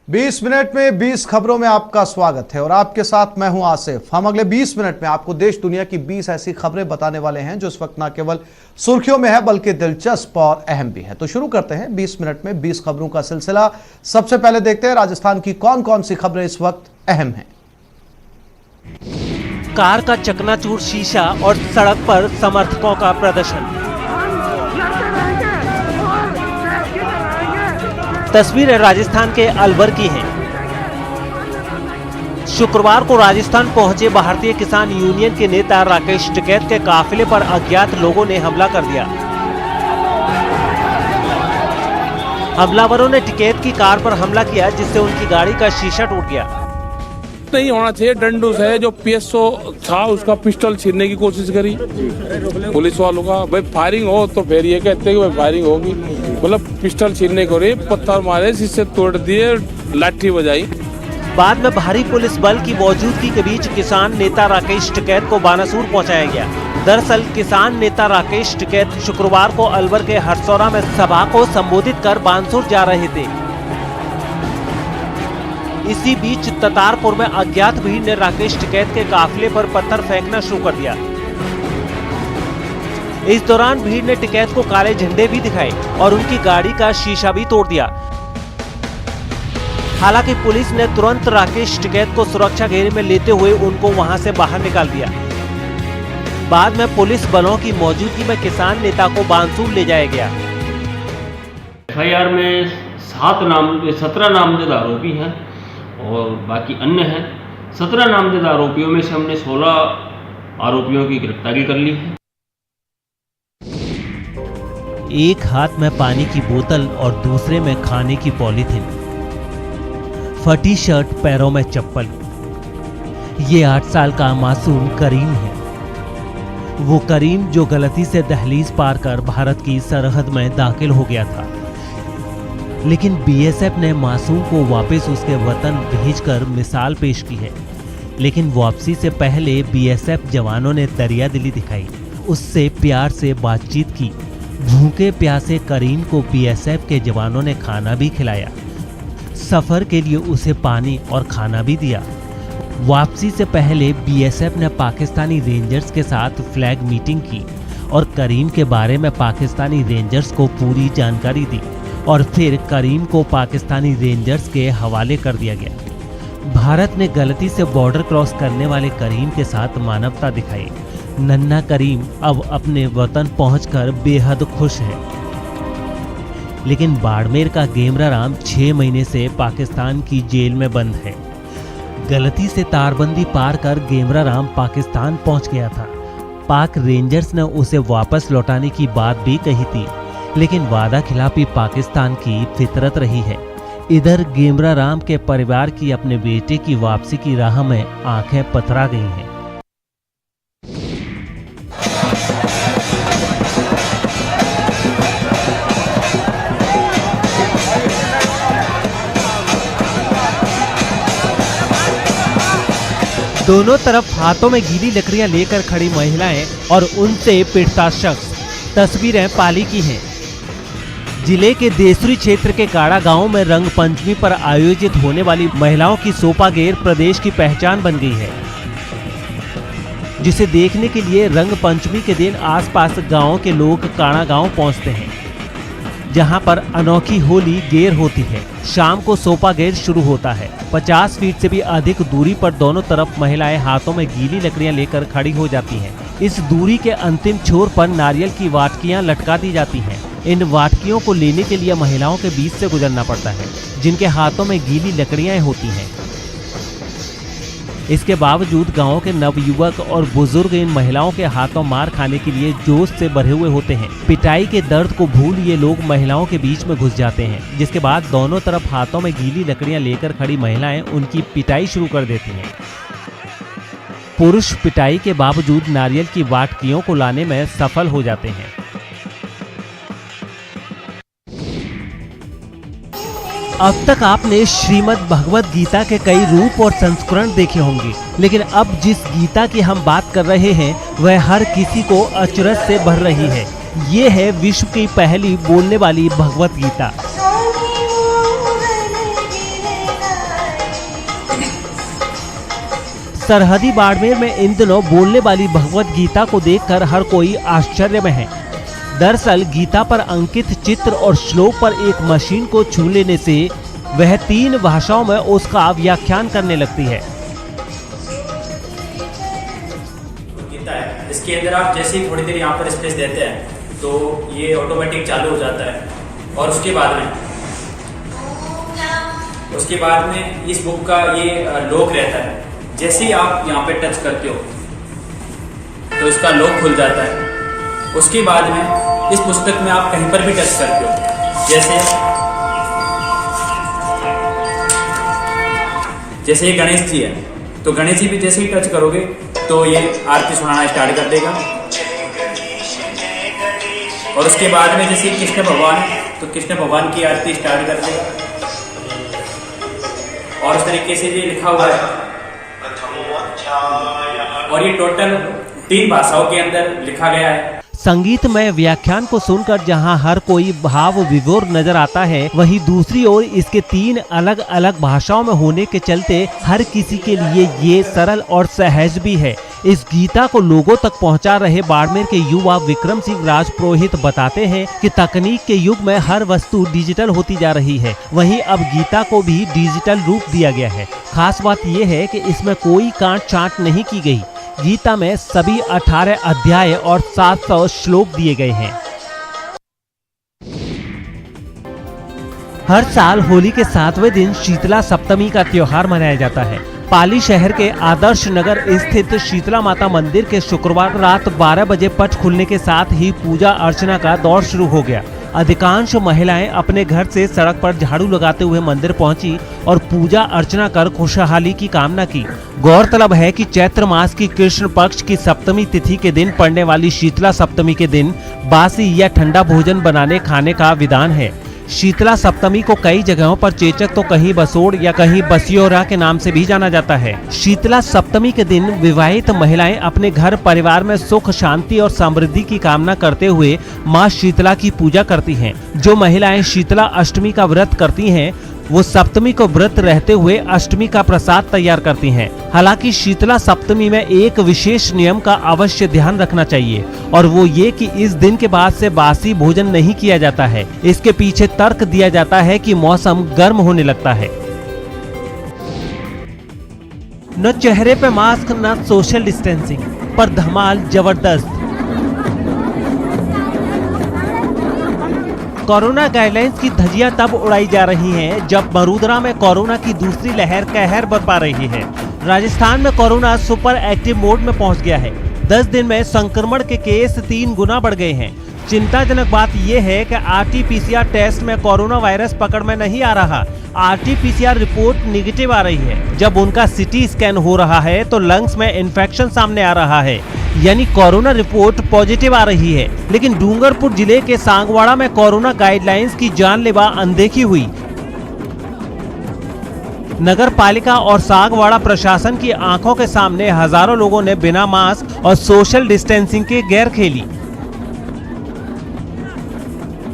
20 minute में 20 खबरों में आपका स्वागत है और आपके साथ मैं हूं आसिफ। हम अगले 20 मिनट में आपको देश दुनिया की 20 ऐसी खबरें बताने वाले हैं जो इस वक्त न केवल सुर्खियों में है बल्कि दिलचस्प और अहम भी है। तो शुरू करते हैं 20 मिनट में 20 खबरों का सिलसिला। सबसे पहले देखते हैं राजस्थान की कौन कौन सी खबरें इस वक्त अहम हैं। कार का चकनाचूर शीशा और सड़क पर समर्थकों का प्रदर्शन। तस्वीरें राजस्थान के अलवर की हैं। शुक्रवार को राजस्थान पहुंचे भारतीय किसान यूनियन के नेता राकेश टिकैत के काफिले पर अज्ञात लोगों ने हमला कर दिया। हमलावरों ने टिकैत की कार पर हमला किया जिससे उनकी गाड़ी का शीशा टूट गया। नहीं होना चाहिए। डंडू से जो पीएसओ था उसका पिस्टल छीनने की कोशिश करी पुलिस वालों का। भाई फायरिंग हो तो फिर ये कहते हैं कि भाई फायरिंग होगी, मतलब पिस्टल छीनने को रही, पत्थर मारे, शीशे तोड़ दिए, लाठी बजाई। बाद में भारी पुलिस बल की मौजूदगी के बीच किसान नेता राकेश टिकैत को बानासूर पहुंचाया गया। दरअसल किसान नेता राकेश टिकैत शुक्रवार को अलवर के हरसौरा में सभा को संबोधित कर बानसूर जा रहे थे। इसी बीच ततारपुर में अज्ञात भीड़ ने राकेश टिकैत के काफिले पर पत्थर फेंकना शुरू कर दिया। इस दौरान भीड़ ने टिकैत को काले झंडे भी दिखाए और उनकी गाड़ी का शीशा भी तोड़ दिया। हालांकि पुलिस ने तुरंत राकेश टिकैत को सुरक्षा घेरे में लेते हुए उनको वहां से बाहर निकाल दिया। बाद में पुलिस बलों की मौजूदगी में किसान नेता को बानसूर ले जाया गया। एफआईआर में 17 नामजद आरोपी हैं और बाकी अन्य हैं। 17 नामजद आरोपियों में से हमने 16 आरोपियों की गिरफ्तारी कर ली है। एक हाथ में पानी की बोतल और दूसरे में खाने की पॉलीथिन, फटी शर्ट, पैरों में चप्पल। ये 8 साल का मासूम करीम है। वो करीम जो गलती से दहलीज पार कर भारत की सरहद में दाखिल हो गया था, लेकिन बीएसएफ ने मासूम को वापस उसके वतन भेजकर मिसाल पेश की है। लेकिन वापसी से पहले बीएसएफ जवानों ने दरियादिली दिखाई, उससे प्यार से बातचीत की। भूखे प्यासे करीम को बीएसएफ के जवानों ने खाना भी खिलाया, सफर के लिए उसे पानी और खाना भी दिया। वापसी से पहले बीएसएफ ने पाकिस्तानी रेंजर्स के साथ फ्लैग मीटिंग की और करीम के बारे में पाकिस्तानी रेंजर्स को पूरी जानकारी दी और फिर करीम को पाकिस्तानी रेंजर्स के हवाले कर दिया गया। भारत ने गलती से बॉर्डर क्रॉस करने वाले करीम के साथ मानवता दिखाई। नन्हा करीम अब अपने वतन पहुंचकर बेहद खुश है। लेकिन बाड़मेर का गेमरा राम 6 महीने से पाकिस्तान की जेल में बंद है। गलती से तारबंदी पार कर गेमरा राम पाकिस्तान पहुंच गया था। पाक रेंजर्स ने उसे वापस लौटाने की बात भी कही थी, लेकिन वादा खिलाफी पाकिस्तान की फितरत रही है। इधर गेमरा राम के परिवार की अपने बेटे की वापसी की राह में आंखें पथरा गई हैं। दोनों तरफ हाथों में गीली लकड़ियां लेकर खड़ी महिलाएं और उनसे पिटता शख्स। तस्वीरें पाली की हैं। जिले के देसरी क्षेत्र के काड़ा गांव में रंग पंचमी पर आयोजित होने वाली महिलाओं की सोपागेर प्रदेश की पहचान बन गई है, जिसे देखने के लिए रंग पंचमी के दिन आसपास गांव के लोग काड़ा गांव पहुंचते हैं, जहां पर अनोखी होली गेर होती है। शाम को सोपा गेर शुरू होता है। 50 फीट से भी अधिक दूरी पर दोनों तरफ महिलाएं हाथों में गीली लकड़ियां लेकर खड़ी हो जाती हैं। इस दूरी के अंतिम छोर पर नारियल की वाटकियां लटका दी जाती हैं। इन वाटकियों को लेने के लिए महिलाओं के बीच से गुजरना पड़ता है, जिनके हाथों में गीली लकड़ियां होती हैं। इसके बावजूद गांव के नवयुवक और बुजुर्ग इन महिलाओं के हाथों मार खाने के लिए जोश से भरे हुए होते हैं। पिटाई के दर्द को भूल ये लोग महिलाओं के बीच में घुस जाते हैं, जिसके बाद दोनों तरफ हाथों में गीली लकड़ियां लेकर खड़ी महिलाएं उनकी पिटाई शुरू कर देती हैं। पुरुष पिटाई के बावजूद नारियल की वाटकियों को लाने में सफल हो जाते हैं। अब तक आपने श्रीमद् भगवत गीता के कई रूप और संस्करण देखे होंगे, लेकिन अब जिस गीता की हम बात कर रहे हैं वह हर किसी को अचरज से भर रही है। ये है विश्व की पहली बोलने वाली भगवत गीता। सरहदी बाड़मेर में इन दिनों बोलने वाली भगवत गीता को देखकर हर कोई आश्चर्य में है। दरअसल गीता पर अंकित चित्र और श्लोक पर एक मशीन को छू लेने से वह 3 भाषाओं में उसका व्याख्यान करने लगती है। गीता है, इसके अंदर आप जैसे ही थोड़ी देर यहाँ पर स्पेस देते हैं तो ये ऑटोमेटिक चालू हो जाता है। और उसके बाद में इस बुक का ये लॉक रहता है। जैसे ही आप यहाँ पे टच करते हो तो इसका लॉक खुल जाता है। उसके बाद में इस पुस्तक में आप कहीं पर भी टच करते हो, जैसे ये गणेश जी है तो गणेश जी भी जैसे ही टच करोगे तो ये आरती सुनाना स्टार्ट कर देगा। और उसके बाद में जैसे कृष्ण भगवान तो कृष्ण भगवान की आरती स्टार्ट कर देगा। और इस तरीके से ये लिखा हुआ है और ये टोटल 3 भाषाओं के अंदर लिखा गया है। संगीतमय व्याख्यान को सुनकर जहां हर कोई भाव विभोर नजर आता है, वहीं दूसरी ओर इसके 3 अलग अलग भाषाओं में होने के चलते हर किसी के लिए ये सरल और सहज भी है। इस गीता को लोगों तक पहुंचा रहे बाड़मेर के युवा विक्रम सिंह राजपुरोहित बताते हैं कि तकनीक के युग में हर वस्तु डिजिटल होती जा रही है, वहीं अब गीता को भी डिजिटल रूप दिया गया है। खास बात यह है कि इसमें कोई काट छांट नहीं की गई। गीता में सभी 18 अध्याय और 700 श्लोक दिए गए हैं। हर साल होली के 7वें दिन शीतला सप्तमी का त्योहार मनाया जाता है। पाली शहर के आदर्श नगर स्थित शीतला माता मंदिर के शुक्रवार रात 12 बजे पट खुलने के साथ ही पूजा अर्चना का दौर शुरू हो गया। अधिकांश महिलाएं अपने घर से सड़क पर झाड़ू लगाते हुए मंदिर पहुंची और पूजा अर्चना कर खुशहाली की कामना की। गौरतलब है कि चैत्र मास की कृष्ण पक्ष की सप्तमी तिथि के दिन पड़ने वाली शीतला सप्तमी के दिन बासी या ठंडा भोजन बनाने खाने का विधान है। शीतला सप्तमी को कई जगहों पर चेचक तो कहीं बसोड़ या कहीं बसियोरा के नाम से भी जाना जाता है। शीतला सप्तमी के दिन विवाहित महिलाएं अपने घर परिवार में सुख शांति और समृद्धि की कामना करते हुए मां शीतला की पूजा करती हैं। जो महिलाएं शीतला अष्टमी का व्रत करती हैं वो सप्तमी को व्रत रहते हुए अष्टमी का प्रसाद तैयार करती हैं। हालांकि शीतला सप्तमी में एक विशेष नियम का अवश्य ध्यान रखना चाहिए और वो ये कि इस दिन के बाद से बासी भोजन नहीं किया जाता है। इसके पीछे तर्क दिया जाता है कि मौसम गर्म होने लगता है। न चेहरे पे मास्क न सोशल डिस्टेंसिंग, पर धमाल जबरदस्त। कोरोना गाइडलाइंस की धज्जियां तब उड़ाई जा रही हैं जब मरूदरा में कोरोना की दूसरी लहर कहर बरपा रही है। राजस्थान में कोरोना सुपर एक्टिव मोड में पहुंच गया है। 10 दिन में संक्रमण के केस 3 गुना बढ़ गए हैं। चिंताजनक बात यह है कि RT-PCR टेस्ट में कोरोना वायरस पकड़ में नहीं आ रहा। RT-PCR रिपोर्ट निगेटिव आ रही है। जब उनका CT स्कैन हो रहा है तो लंग्स में इन्फेक्शन सामने आ रहा है, यानी कोरोना रिपोर्ट पॉजिटिव आ रही है। लेकिन डूंगरपुर जिले के सांगवाड़ा में कोरोना गाइडलाइंस की जानलेवा अनदेखी हुई। नगर पालिका और सांगवाड़ा प्रशासन की आंखों के सामने हजारों लोगों ने बिना मास्क और सोशल डिस्टेंसिंग के गैर खेली।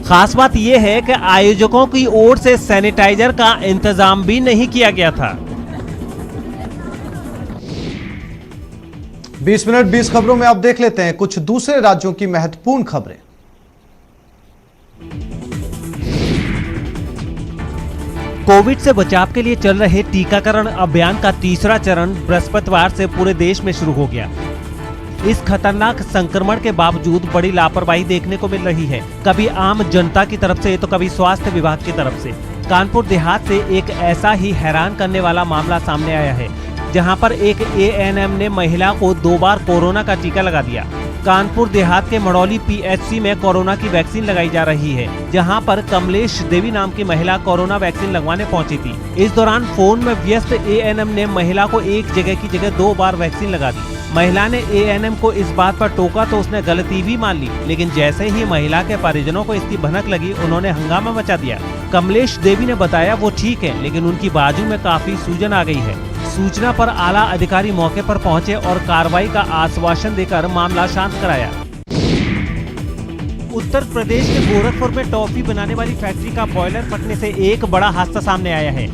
खास बात यह है कि आयोजकों की ओर से सैनिटाइजर का इंतजाम भी नहीं किया गया था। 20 मिनट 20 खबरों में आप देख लेते हैं कुछ दूसरे राज्यों की महत्वपूर्ण खबरें। कोविड से बचाव के लिए चल रहे टीकाकरण अभियान का तीसरा चरण बृहस्पतिवार से पूरे देश में शुरू हो गया। इस खतरनाक संक्रमण के बावजूद बड़ी लापरवाही देखने को मिल रही है, कभी आम जनता की तरफ से तो कभी स्वास्थ्य विभाग की तरफ से। कानपुर देहात से एक ऐसा ही हैरान करने वाला मामला सामने आया है, जहां पर एक ANM ने महिला को 2 बार कोरोना का टीका लगा दिया। कानपुर देहात के मड़ौली PHC में कोरोना की वैक्सीन लगाई जा रही है, जहां पर कमलेश देवी नाम की महिला कोरोना वैक्सीन लगवाने पहुंची थी। इस दौरान फोन में व्यस्त ANM ने महिला को एक जगह की जगह 2 बार वैक्सीन लगा दी। महिला ने ANM को इस बात पर टोका तो उसने गलती भी मान ली, लेकिन जैसे ही महिला के परिजनों को इसकी भनक लगी, उन्होंने हंगामा मचा दिया। कमलेश देवी ने बताया वो ठीक है, लेकिन उनकी बाजू में काफी सूजन आ गई है। सूचना पर आला अधिकारी मौके पर पहुंचे और कार्रवाई का आश्वासन देकर मामला शांत कराया। उत्तर प्रदेश के गोरखपुर में टॉफी बनाने वाली फैक्ट्री का बॉयलर फटने से एक बड़ा हादसा सामने आया है।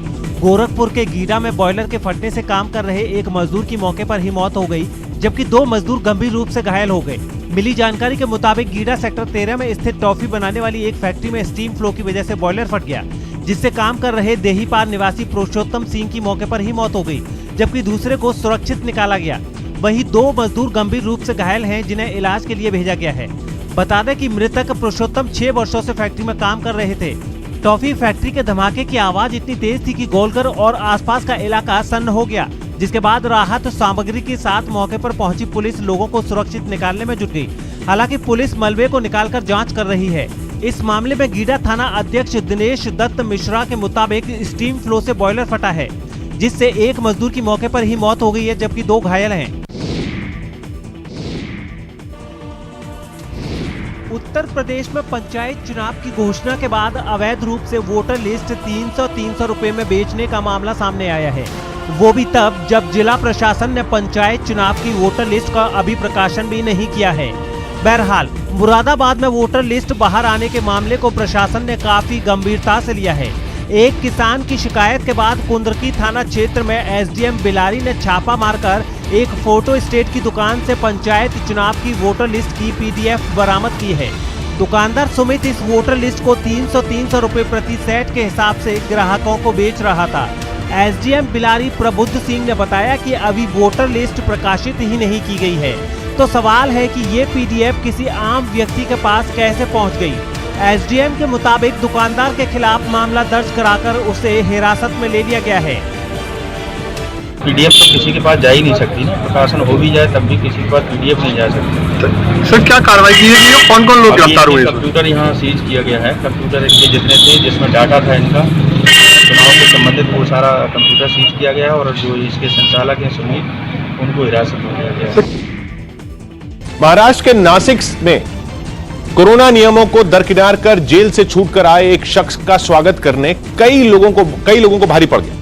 गोरखपुर के गीडा में बॉयलर के फटने से काम कर रहे एक मजदूर की मौके पर ही मौत हो गई, जबकि 2 मजदूर गंभीर रूप से घायल हो गए। मिली जानकारी के मुताबिक गीडा सेक्टर 13 में स्थित टॉफी बनाने वाली एक फैक्ट्री में स्टीम फ्लो की वजह से बॉयलर फट गया, जिससे काम कर रहे देहीपार निवासी पुरुषोत्तम सिंह की मौके पर ही मौत हो गई, जबकि दूसरे को सुरक्षित निकाला गया। वहीं 2 मजदूर गंभीर रूप से घायल हैं, जिन्हें इलाज के लिए भेजा गया है। बता दें कि मृतक पुरुषोत्तम 6 वर्षों से फैक्ट्री में काम कर रहे थे। टॉफी फैक्ट्री के धमाके की आवाज इतनी तेज थी कि गोलघर और आसपास का इलाका सन्न हो गया, जिसके बाद राहत सामग्री के साथ मौके पर पहुंची पुलिस लोगों को सुरक्षित निकालने में जुट गई। हालांकि पुलिस मलबे को निकालकर जांच कर रही है। इस मामले में गीडा थाना अध्यक्ष दिनेश दत्त मिश्रा के मुताबिक स्टीम फ्लो से बॉयलर फटा है, जिससे एक मजदूर की मौके पर ही मौत हो गई है, जबकि 2 घायल हैं। उत्तर प्रदेश में पंचायत चुनाव की घोषणा के बाद अवैध रूप से वोटर लिस्ट 300 रुपए में बेचने का मामला सामने आया है, वो भी तब जब जिला प्रशासन ने पंचायत चुनाव की वोटर लिस्ट का अभी प्रकाशन भी नहीं किया है। बहरहाल मुरादाबाद में वोटर लिस्ट बाहर आने के मामले को प्रशासन ने काफी गंभीरता से लिया है। एक किसान की शिकायत के बाद कुंदरकी थाना क्षेत्र में एसडीएम बिलारी ने छापा मारकर एक फोटो स्टेट की दुकान से पंचायत चुनाव की वोटर लिस्ट की पीडीएफ बरामद की है। दुकानदार सुमित इस वोटर लिस्ट को 300 रुपए प्रति सेट के हिसाब से ग्राहकों को बेच रहा था। एसडीएम बिलारी प्रबुद्ध सिंह ने बताया कि अभी वोटर लिस्ट प्रकाशित ही नहीं की गई है, तो सवाल है कि ये पीडीएफ किसी आम व्यक्ति के पास कैसे पहुंच गई। एसडीएम के मुताबिक दुकानदार के खिलाफ मामला दर्ज कराकर उसे हिरासत में ले लिया गया है। पीडीएफ तो किसी के पास जा ही नहीं सकती ना, प्रकाशन हो भी जाए तब भी किसी के पास पीडीएफ नहीं जा सकती। सर क्या कार्रवाई की गई है? कौन कौन लोग गिरफ्तार हुए? कंप्यूटर यहाँ सीज किया गया है। कंप्यूटर इनके जितने थे जिसमें डाटा था इनका चुनाव से संबंधित, वो सारा कंप्यूटर सीज किया गया है और जो इसके संचालक हैं सुमित, उनको हिरासत में लिया गया है। महाराष्ट्र के नासिक में कोरोना नियमों को दरकिनार कर जेल से छूटकर आए एक शख्स का स्वागत करने कई लोगों को भारी पड़ गया।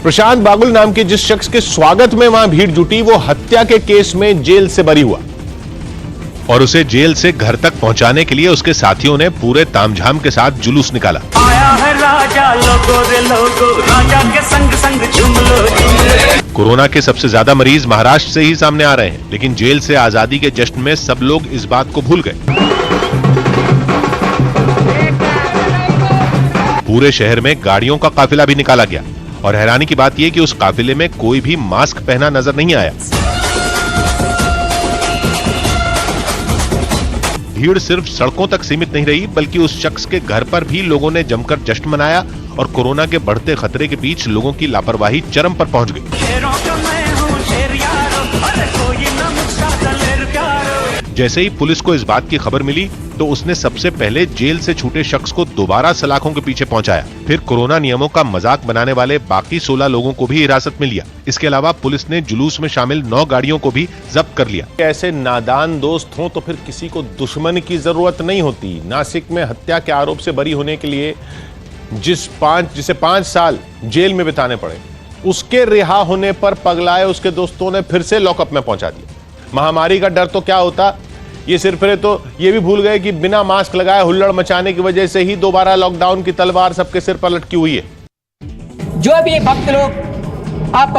प्रशांत बागुल नाम के जिस शख्स के स्वागत में वहां भीड़ जुटी, वो हत्या के केस में जेल से बरी हुआ और उसे जेल से घर तक पहुंचाने के लिए उसके साथियों ने पूरे तामझाम के साथ जुलूस निकाला। आया है राजा, लोगो रे लोगो, राजा के संग संग झूम लो। कोरोना के सबसे ज्यादा मरीज महाराष्ट्र से ही सामने आ रहे हैं, लेकिन जेल से आजादी के जश्न में सब लोग इस बात को भूल गए। पूरे शहर में गाड़ियों का काफिला भी निकाला गया और हैरानी की बात यह कि उस काफिले में कोई भी मास्क पहना नजर नहीं आया। भीड़ सिर्फ सड़कों तक सीमित नहीं रही, बल्कि उस शख्स के घर पर भी लोगों ने जमकर जश्न मनाया और कोरोना के बढ़ते खतरे के बीच लोगों की लापरवाही चरम पर पहुंच गई। जैसे ही पुलिस को इस बात की खबर मिली तो उसने सबसे पहले जेल से छूटे शख्स को दोबारा सलाखों के पीछे पहुंचाया। फिर कोरोना नियमों का मजाक बनाने वाले बाकी 16 लोगों को भी हिरासत में लिया। इसके अलावा पुलिस ने जुलूस में शामिल 9 गाड़ियों को भी जब्त कर लिया। ऐसे नादान दोस्त हों तो फिर किसी को दुश्मन की जरूरत नहीं होती। नासिक में हत्या के आरोप से बरी होने के लिए जिसे 5 साल जेल में बिताने पड़े, उसके रिहा होने पर पगलाए उसके दोस्तों ने फिर से लॉकअप में पहुंचा दिया। महामारी का डर तो क्या होता, ये सिरफिरे तो ये भी भूल गए कि बिना मास्क लगाए हुल्लड़ मचाने की वजह से ही दोबारा लॉकडाउन की तलवार सबके सिर पर लटकी हुई है। जो भी भक्त लोग आप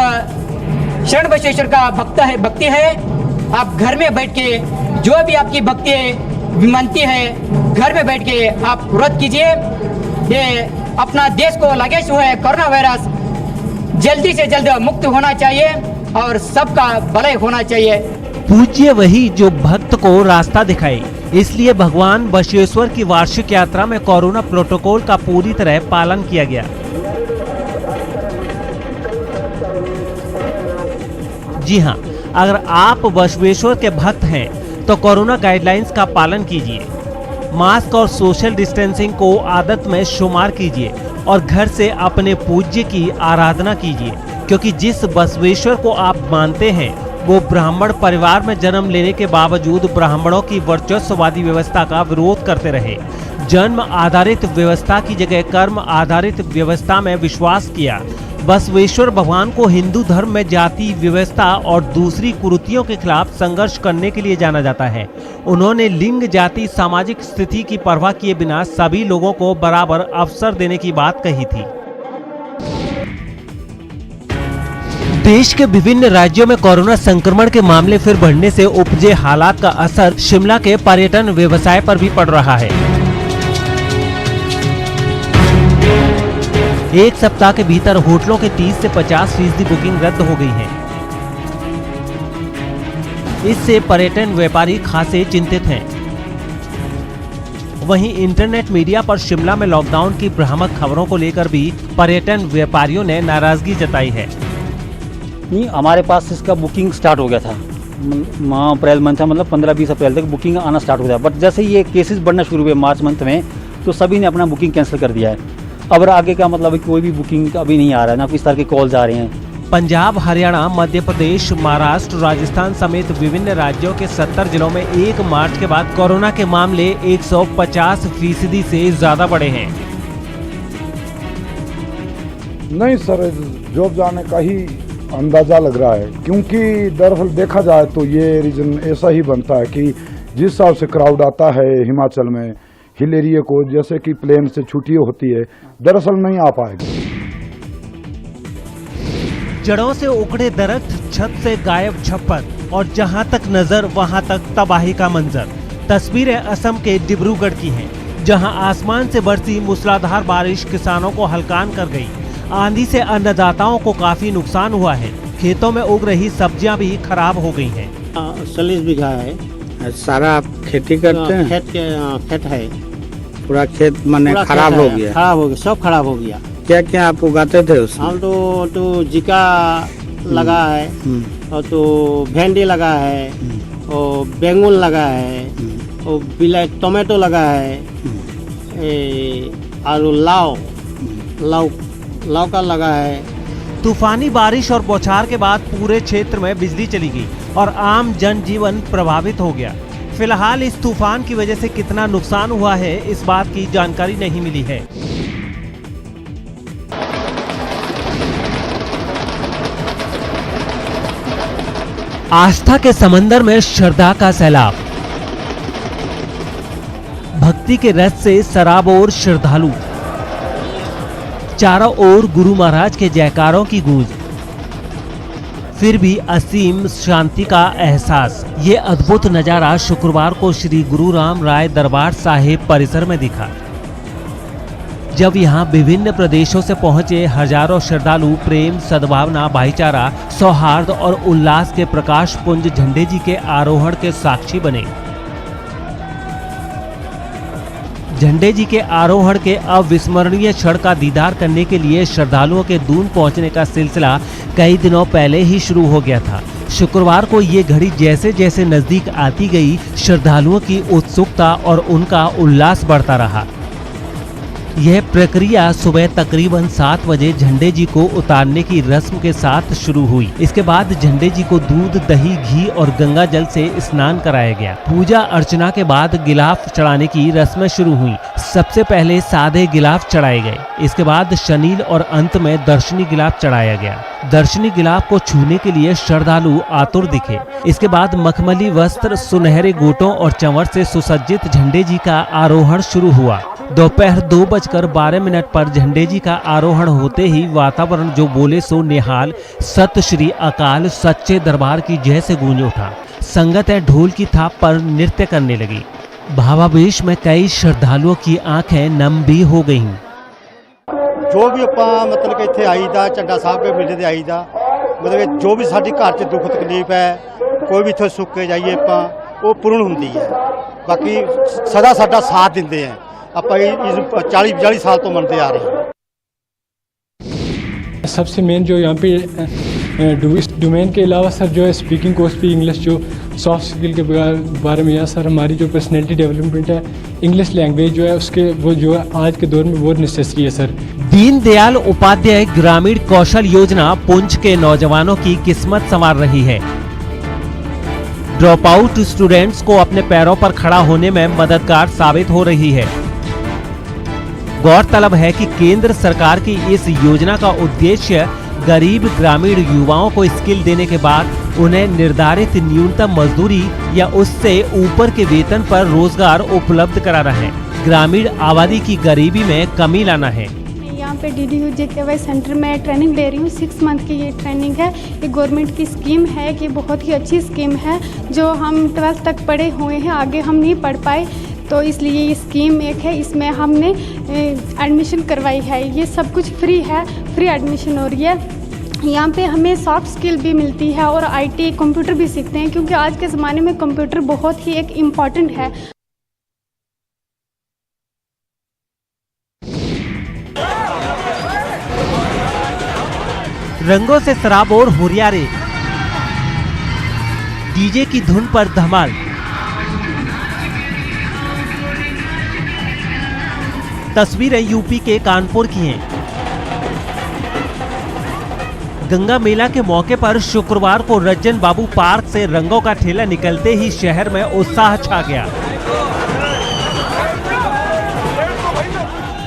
शरण बसवेश्वर का भक्ति है, आप घर में बैठ के जो भी आपकी भक्ति विनती है, घर में बैठ के आप व्रत कीजिए। ये अपना देश को लगे हुए कोरोना वायरस जल्दी से जल्द मुक्त होना चाहिए और सबका भलाई होना चाहिए। पूज्य वही जो भक्त को रास्ता दिखाए, इसलिए भगवान बसवेश्वर की वार्षिक यात्रा में कोरोना प्रोटोकॉल का पूरी तरह पालन किया गया। जी हां, अगर आप बसवेश्वर के भक्त हैं तो कोरोना गाइडलाइंस का पालन कीजिए, मास्क और सोशल डिस्टेंसिंग को आदत में शुमार कीजिए और घर से अपने पूज्य की आराधना कीजिए, क्योंकि जिस बसवेश्वर को आप मानते हैं वो ब्राह्मण परिवार में जन्म लेने के बावजूद ब्राह्मणों की वर्चस्ववादी व्यवस्था का विरोध करते रहे। जन्म आधारित व्यवस्था की जगह कर्म आधारित व्यवस्था में विश्वास किया। बसवेश्वर भगवान को हिंदू धर्म में जाति व्यवस्था और दूसरी कुरीतियों के खिलाफ संघर्ष करने के लिए जाना जाता है। उन्होंने लिंग, जाति, सामाजिक स्थिति की परवाह किए बिना सभी लोगों को बराबर अवसर देने की बात कही थी। देश के विभिन्न राज्यों में कोरोना संक्रमण के मामले फिर बढ़ने से उपजे हालात का असर शिमला के पर्यटन व्यवसाय पर भी पड़ रहा है। एक सप्ताह के भीतर होटलों के 30 से 50% बुकिंग रद्द हो गई है। इससे पर्यटन व्यापारी खासे चिंतित हैं। वहीं इंटरनेट मीडिया पर शिमला में लॉकडाउन की भ्रामक खबरों को लेकर भी पर्यटन व्यापारियों ने नाराजगी जताई है। नहीं, हमारे पास इसका बुकिंग स्टार्ट हो गया था अप्रैल मंथ, मतलब 15-20 अप्रैल तक बुकिंग आना स्टार्ट हो गया। बट जैसे ये केसेस बढ़ना शुरू हुए मार्च मंथ में, तो सभी ने अपना बुकिंग कैंसिल कर दिया है। अब आगे का मतलब कोई भी बुकिंग अभी नहीं आ रहा है, ना किस तरह के कॉल्स आ रहे हैं। पंजाब, हरियाणा, मध्य प्रदेश, महाराष्ट्र, राजस्थान समेत विभिन्न राज्यों के 70 जिलों में 1 मार्च के बाद कोरोना के मामले 150% से ज्यादा बढ़े हैं। नहीं सर, जॉब जाने का ही अंदाजा लग रहा है, क्योंकि दरअसल देखा जाए तो ये रीजन ऐसा ही बनता है कि जिस हिसाब से क्राउड आता है हिमाचल में हिल एरिया को, जैसे कि प्लेन से छुट्टी होती है, दरअसल नहीं आ पाएगा। जड़ों से उखड़े दरख्त, छत से गायब छप्पर और जहां तक नजर वहां तक तबाही का मंजर। तस्वीरें असम के डिब्रूगढ़ की हैं, जहां आसमान से बरसी मूसलाधार बारिश किसानों को हलकान कर गई। आंधी से अन्नदाताओं को काफी नुकसान हुआ है। खेतों में उग रही सब्जियां भी खराब हो गई हैं। 40 बीघा है, सारा खेती करते हैं। खेत है, पूरा खेत माने खराब हो गया, सब खराब हो गया। क्या क्या आप उगाते थे उसमें? हम तो जीका लगा है, और तो भिंडी लगा है, और बैंगन लगा है, और टोमेटो लगा है, और लौका लगा है। तूफानी बारिश और बौछार के बाद पूरे क्षेत्र में बिजली चली गई और आम जनजीवन प्रभावित हो गया। फिलहाल इस तूफान की वजह से कितना नुकसान हुआ है, इस बात की जानकारी नहीं मिली है। आस्था के समंदर में श्रद्धा का सैलाब। भक्ति के रस से सराबोर श्रद्धालु, चारों ओर गुरु महाराज के जयकारों की गूंज, फिर भी असीम शांति का एहसास। ये अद्भुत नजारा शुक्रवार को श्री गुरु राम राय दरबार साहिब परिसर में दिखा, जब यहाँ विभिन्न प्रदेशों से पहुंचे हजारों श्रद्धालु प्रेम, सद्भावना, भाईचारा, सौहार्द और उल्लास के प्रकाश पुंज झंडे जी के आरोहण के साक्षी बने। झंडे जी के आरोहण के अविस्मरणीय क्षण का दीदार करने के लिए श्रद्धालुओं के दून पहुंचने का सिलसिला कई दिनों पहले ही शुरू हो गया था। शुक्रवार को ये घड़ी जैसे जैसे नजदीक आती गई, श्रद्धालुओं की उत्सुकता और उनका उल्लास बढ़ता रहा। यह प्रक्रिया सुबह तकरीबन 7 बजे झंडे जी को उतारने की रस्म के साथ शुरू हुई। इसके बाद झंडे जी को दूध, दही, घी और गंगा जल से स्नान कराया गया। पूजा अर्चना के बाद गिलाफ चढ़ाने की रस्में शुरू हुई। सबसे पहले सादे गिलाफ चढ़ाए गए, इसके बाद शनील और अंत में दर्शनी गिलाफ चढ़ाया गया। दर्शनी गिलाफ को छूने के लिए श्रद्धालु आतुर दिखे। इसके बाद मखमली वस्त्र, सुनहरे गोटों और चंवर से सुसज्जित झंडे जी का आरोहण शुरू हुआ। दोपहर 2:12 पर झंडे जी का आरोहण होते ही वातावरण जो बोले सो निहाल, सत श्री अकाल सच्चे दरबार की जय से गूंज उठा। संगतें ढोल की थाप पर नृत्य करने लगी। भावावेश में कई श्रद्धालुओं की आंखें नम भी हो गईं। जो भी मतलब कि इत्थे आईदा, झंडा साहब के मेले ते आईदा, मतलब जो भी साडी घर च दुख तकलीफ है, कोई भी इत्थों सुख के जाइए वो पूर्ण होंदी है। बाकी सदा साडा साथ दिंदे हैं। ਆਪਾਂ इस 40 साल तो मनते आ रहे हैं। सबसे मेन जो यहाँ पे डोमेन के अलावा सर जो है स्पीकिंग कोर्स भी इंग्लिश, जो सॉफ्ट स्किल के बारे में, या सर हमारी जो पर्सनैलिटी डेवलपमेंट है, इंग्लिश लैंग्वेज जो है उसके वो जो है आज के दौर में बहुत नेसेसरी है सर। दीनदयाल उपाध्याय ग्रामीण कौशल योजना पुंछ के नौजवानों की किस्मत संवार रही है। ड्रॉप आउट स्टूडेंट्स को अपने पैरों पर खड़ा होने में मददगार साबित हो रही है। गौरतलब है कि केंद्र सरकार की इस योजना का उद्देश्य गरीब ग्रामीण युवाओं को स्किल देने के बाद उन्हें निर्धारित न्यूनतम मजदूरी या उससे ऊपर के वेतन पर रोजगार उपलब्ध कराना है। ग्रामीण आबादी की गरीबी में कमी लाना है। यहाँ पे DDU-JKY सेंटर में ट्रेनिंग ले रही हूँ। 6 मंथ की ये ट्रेनिंग है। ये गवर्नमेंट की स्कीम है कि बहुत ही अच्छी स्कीम है। जो हम 12th तक पढ़े हुए हैं, आगे हम नहीं पढ़ पाए, तो इसलिए ये स्कीम एक है, इसमें हमने एडमिशन करवाई है। ये सब कुछ फ्री है, फ्री एडमिशन हो रही है। यहाँ पे हमें सॉफ्ट स्किल भी मिलती है और IT कंप्यूटर भी सीखते हैं, क्योंकि आज के ज़माने में कंप्यूटर बहुत ही एक इम्पॉर्टेंट है। रंगों से सराबोर हुरियारे, डीजे की धुन पर धमाल, तस्वीरें यूपी के कानपुर की हैं। गंगा मेला के मौके पर शुक्रवार को रज्जन बाबू पार्क से रंगों का ठेला निकलते ही शहर में उत्साह छा गया।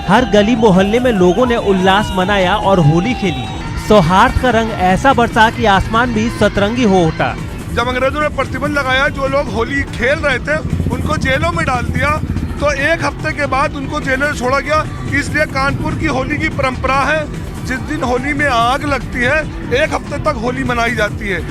हर गली मोहल्ले में लोगों ने उल्लास मनाया और होली खेली। सौहार्द का रंग ऐसा बरसा कि आसमान भी सतरंगी हो उठा। जब अंग्रेजों ने प्रतिबंध लगाया, जो लोग होली खेल रहे थे उनको जेलों में डाल दिया, तो 1 हफ्ते के बाद उनको जेलों से छोड़ा गया। इसलिए कानपुर की होली की परंपरा है, जिस दिन होली में आग लगती है 1 हफ्ते तक होली मनाई जाती है।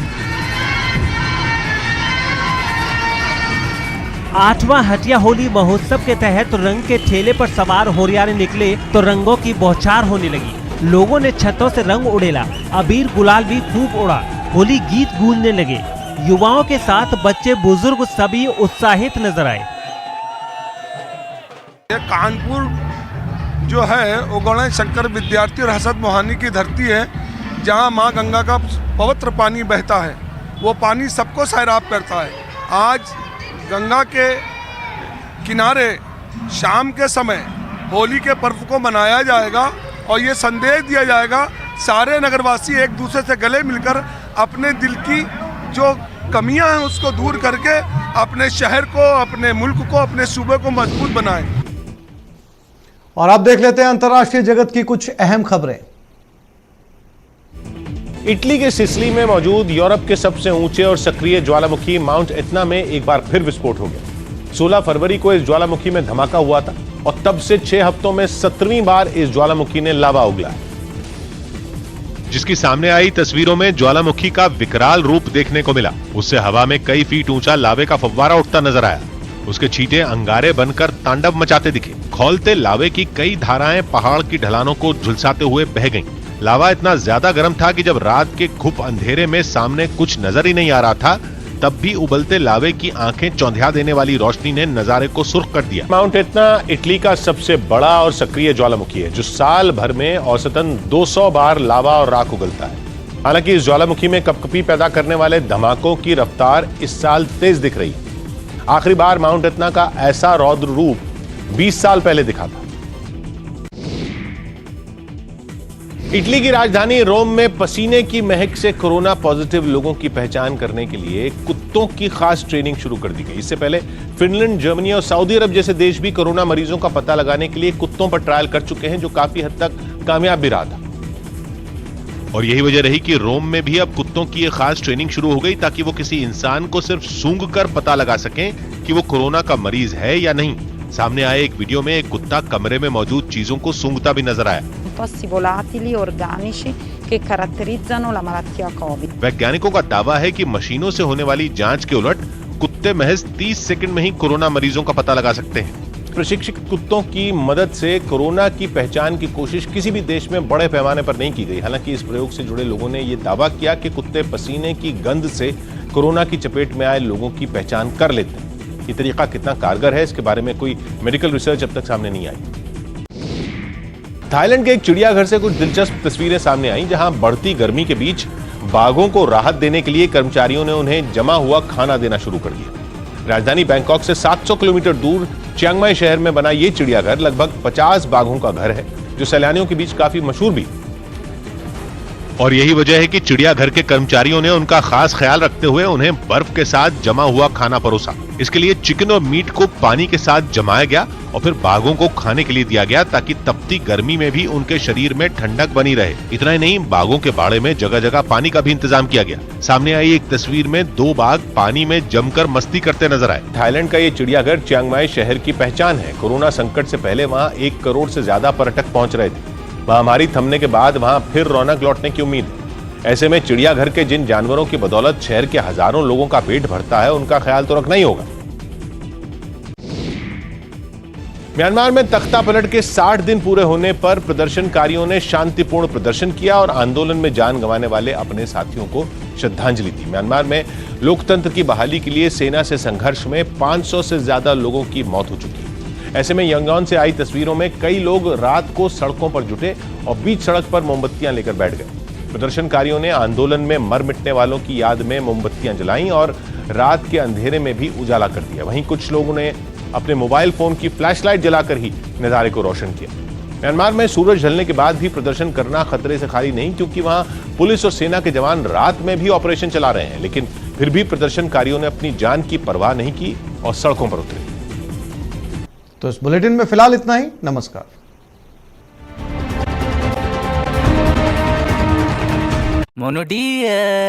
8वां हटिया होली महोत्सव के तहत रंग के ठेले पर सवार होरियारे निकले तो रंगों की बौछार होने लगी। लोगों ने छतों से रंग उड़ेला, अबीर गुलाल भी खूब उड़ा, होली गीत गूंजने लगे। युवाओं के साथ बच्चे बुजुर्ग सभी उत्साहित नजर आए। कानपुर जो है वो गणेश शंकर विद्यार्थी और हसद मोहानी की धरती है, जहाँ माँ गंगा का पवित्र पानी बहता है। वो पानी सबको सैराब करता है। आज गंगा के किनारे शाम के समय होली के पर्व को मनाया जाएगा और ये संदेश दिया जाएगा, सारे नगरवासी एक दूसरे से गले मिलकर अपने दिल की जो कमियां हैं उसको दूर करके अपने शहर को, अपने मुल्क को, अपने सूबे को मजबूत बनाएं। और अब देख लेते हैं अंतर्राष्ट्रीय जगत की कुछ अहम खबरें। इटली के सिसिली में मौजूद यूरोप के सबसे ऊंचे और सक्रिय ज्वालामुखी माउंट एतना में एक बार फिर विस्फोट हो गया। 16 फरवरी को इस ज्वालामुखी में धमाका हुआ था और तब से 6 हफ्तों में 17वीं बार इस ज्वालामुखी ने लावा उगला, जिसकी सामने आई तस्वीरों में ज्वालामुखी का विकराल रूप देखने को मिला। उससे हवा में कई फीट ऊंचा लावे का फव्वारा उठता नजर आया। उसके छींटे अंगारे बनकर तांडव मचाते दिखे। खौलते लावे की कई धाराएं पहाड़ की ढलानों को झुलसाते हुए बह गईं। लावा इतना ज्यादा गर्म था कि जब रात के घुप अंधेरे में सामने कुछ नजर ही नहीं आ रहा था, तब भी उबलते लावे की आंखें चौंधिया देने वाली रोशनी ने नजारे को सुर्ख कर दिया। माउंट एतना इटली का सबसे बड़ा और सक्रिय ज्वालामुखी है, जो साल भर में औसतन 200 बार लावा और राख उगलता है। हालांकि इस ज्वालामुखी में कपकपी पैदा करने वाले धमाकों की रफ्तार इस साल तेज दिख रही है। आखिरी बार माउंट एतना का ऐसा रौद्र रूप 20 साल पहले दिखा था। इटली की राजधानी रोम में पसीने की महक से कोरोना पॉजिटिव लोगों की पहचान करने के लिए कुत्तों की खास ट्रेनिंग शुरू कर दी गई। इससे पहले फिनलैंड, जर्मनी और सऊदी अरब जैसे देश भी कोरोना मरीजों का पता लगाने के लिए कुत्तों पर ट्रायल कर चुके हैं, जो काफी हद तक कामयाब भी रहा था। और यही वजह रही कि रोम में भी अब कुत्तों की एक खास ट्रेनिंग शुरू हो गई, ताकि वो किसी इंसान को सिर्फ सूंघ कर पता लगा सकें कि वो कोरोना का मरीज है या नहीं। सामने आए एक वीडियो में एक कुत्ता कमरे में मौजूद चीजों को सूंघता भी नजर आया। Composti volatili organici che caratterizzano la malattia Covid। वैज्ञानिकों का दावा है कि मशीनों से होने वाली जांच के उलट कुत्ते महज 30 सेकंड में ही कोरोना मरीजों का पता लगा सकते हैं। प्रशिक्षित कुत्तों की मदद से कोरोना की पहचान की कोशिश किसी भी देश में बड़े पैमाने पर नहीं की गई। हालांकि इस प्रयोग से जुड़े लोगों ने यह दावा किया कि कुत्ते पसीने की गंध से कोरोना की चपेट में आए लोगों की पहचान कर लेते हैं। ये तरीका कितना कारगर है, इसके बारे में कोई मेडिकल रिसर्च अब तक सामने नहीं आई। थाईलैंड के एक चिड़ियाघर से कुछ दिलचस्प तस्वीरें सामने आई, जहां बढ़ती गर्मी के बीच बाघों को राहत देने के लिए कर्मचारियों ने उन्हें जमा हुआ खाना देना शुरू कर दिया। राजधानी बैंकॉक से 700 किलोमीटर दूर चियांग माई शहर में बना ये चिड़ियाघर लगभग 50 बाघों का घर है, जो सैलानियों के बीच काफी मशहूर भी। और यही वजह है कि चिड़ियाघर के कर्मचारियों ने उनका खास ख्याल रखते हुए उन्हें बर्फ के साथ जमा हुआ खाना परोसा। इसके लिए चिकन और मीट को पानी के साथ जमाया गया और फिर बाघों को खाने के लिए दिया गया, ताकि तपती गर्मी में भी उनके शरीर में ठंडक बनी रहे। इतना ही नहीं, बाघों के बाड़े में जगह जगह पानी का भी इंतजाम किया गया। सामने आई एक तस्वीर में 2 बाघ पानी में जमकर मस्ती करते नजर आए। थाईलैंड का ये चिड़ियाघर चियांग माई शहर की पहचान है। कोरोना संकट से पहले वहाँ 1 करोड़ से ज्यादा पर्यटक पहुंच रहे थे। महामारी थमने के बाद वहां फिर रौनक लौटने की उम्मीद है। ऐसे में चिड़ियाघर के जिन जानवरों की बदौलत शहर के हजारों लोगों का पेट भरता है, उनका ख्याल तो रखना ही होगा। म्यांमार में तख्ता पलट के 60 दिन पूरे होने पर प्रदर्शनकारियों ने शांतिपूर्ण प्रदर्शन किया और आंदोलन में जान गंवाने वाले अपने साथियों को श्रद्धांजलि दी। म्यांमार में लोकतंत्र की बहाली के लिए सेना से संघर्ष में 500 से ज्यादा लोगों की मौत हो चुकी है। ऐसे में यंगॉन से आई तस्वीरों में कई लोग रात को सड़कों पर जुटे और बीच सड़क पर मोमबत्तियां लेकर बैठ गए। प्रदर्शनकारियों ने आंदोलन में मर मिटने वालों की याद में मोमबत्तियां जलाईं और रात के अंधेरे में भी उजाला कर दिया। वहीं कुछ लोगों ने अपने मोबाइल फोन की फ्लैशलाइट जलाकर ही नजारे को रोशन किया। म्यांमार में सूरज ढलने के बाद भी प्रदर्शन करना खतरे से खाली नहीं, क्योंकि वहां पुलिस और सेना के जवान रात में भी ऑपरेशन चला रहे हैं, लेकिन फिर भी प्रदर्शनकारियों ने अपनी जान की परवाह नहीं की और सड़कों पर उतरे। तो इस बुलेटिन में फिलहाल इतना ही। नमस्कार। Mono dear